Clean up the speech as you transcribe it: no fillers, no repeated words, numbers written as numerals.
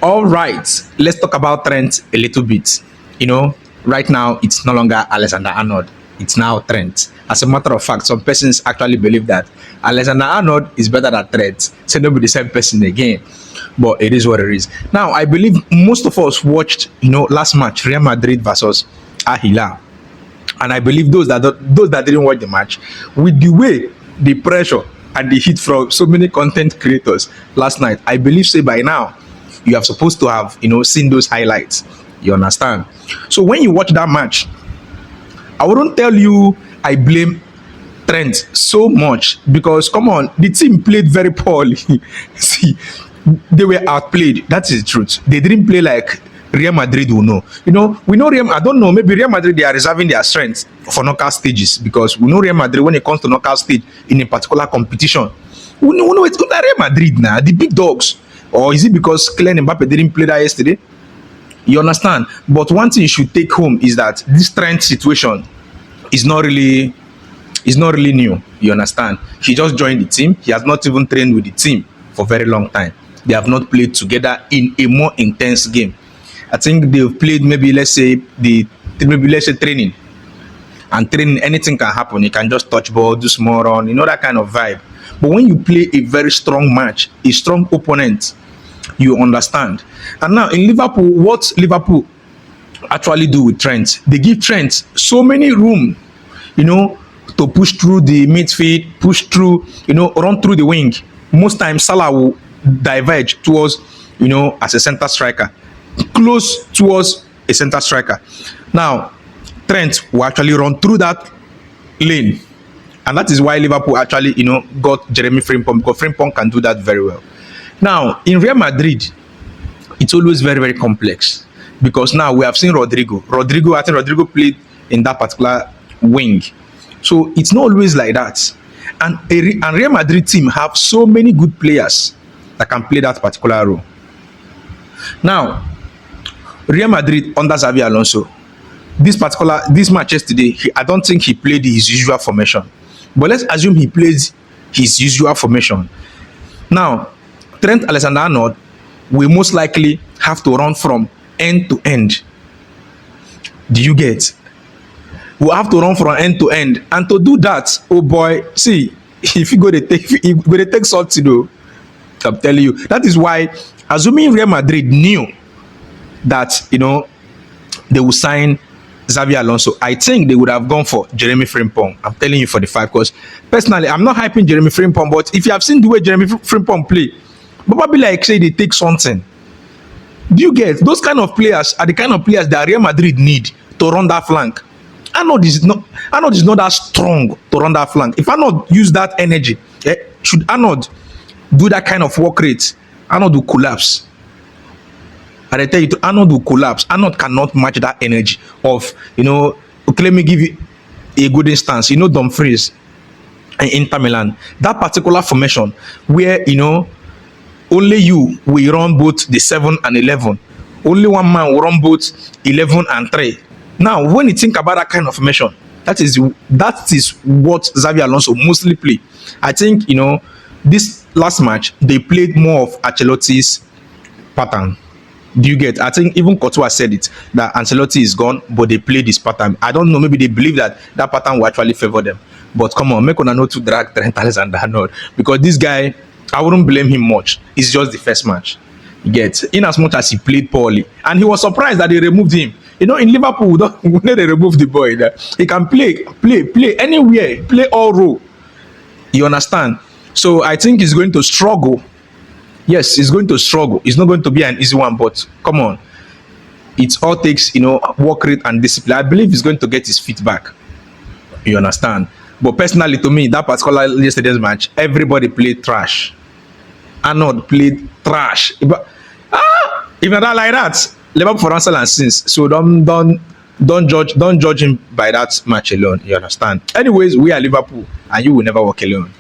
All right, let's talk about Trent a little bit. Right now it's no longer Alexander-Arnold. It's now Trent. As a matter of fact, some persons actually believe that Alexander-Arnold is better than Trent. So nobody the same person again. But it is what it is. Now, I believe most of us watched, last match, Real Madrid versus Al Hilal. And I believe those that didn't watch the match, with the way the pressure and the heat from so many content creators last night, I believe say by now you are supposed to have seen those highlights. You understand? So when you watch that match, I wouldn't tell you I blame Trent so much, because come on, the team played very poorly. See, they were outplayed. That is the truth. They didn't play like Real Madrid will know. We know Real. I don't know. Maybe Real Madrid, they are reserving their strength for knockout stages, because we know Real Madrid when it comes to knockout stage in a particular competition. We know it's Real Madrid now, the big dogs. Or is it because Kylian Mbappe didn't play that yesterday? You understand? But one thing you should take home is that this Trent situation is not really new. You understand? He just joined the team. He has not even trained with the team for a very long time. They have not played together in a more intense game. I think they've played maybe let's say training. And training, anything can happen. You can just touch ball, do small run, that kind of vibe. But when you play a very strong match, a strong opponent, you understand. And now in Liverpool, what Liverpool actually do with Trent, they give Trent so many room, to push through the midfield, push through, run through the wing. Most times Salah will diverge towards, as a center striker, close towards a center striker. Now, Trent will actually run through that lane. And that is why Liverpool actually, got Jeremy Frimpong, because Frimpong can do that very well. Now, in Real Madrid, it's always very, very complex, because now we have seen Rodrigo. I think Rodrigo played in that particular wing. So it's not always like that. And Real Madrid team have so many good players that can play that particular role. Now, Real Madrid under Xavi Alonso, this match yesterday, I don't think he played his usual formation. But let's assume he plays his usual formation. Now, Trent Alexander-Arnold will most likely have to run from end to end. Do you get? We'll have to run from end to end. And to do that, oh boy, see, if you go to take something, though, I'm telling you. That is why, assuming Real Madrid knew that, they will sign Xavi Alonso, I think they would have gone for Jeremy Frimpong. I'm telling you for the fact, because personally, I'm not hyping Jeremy Frimpong, but if you have seen the way Jeremy Frimpong play, probably like say they take something. Do you get? Those kind of players are the kind of players that Real Madrid need to run that flank. Arnold is not that strong to run that flank. If Arnold use that energy, should Arnold do that kind of work rate, Arnold will collapse. And I tell you, Arnold will collapse. Arnold cannot match that energy of, okay, let me give you a good instance. Dumfries and Inter Milan, that particular formation where, only you will run both the 7 and 11. Only one man will run both 11 and 3. Now, when you think about that kind of formation, that is what Xavi Alonso mostly play. I think, this last match, they played more of Ancelotti's pattern. Do you get? I think even Courtois said it, that Ancelotti is gone, but they played this pattern. I don't know, maybe they believe that pattern will actually favor them. But come on, make una not to drag Trent Alexander-Arnold, because this guy, I wouldn't blame him much. It's just the first match. You get? In as much as he played poorly, and he was surprised that they removed him. In Liverpool, when they remove the boy, he can play anywhere, play all role. You understand? So I think he's going to struggle. Yes, he's going to struggle. It's not going to be an easy one, but come on. It all takes, work rate and discipline. I believe he's going to get his feet back. You understand? But personally, to me, that particular yesterday's match, everybody played trash. Arnold played trash. If not like that, Liverpool for answer and sins. So don't judge him by that match alone. You understand? Anyways, we are Liverpool, and you will never walk alone.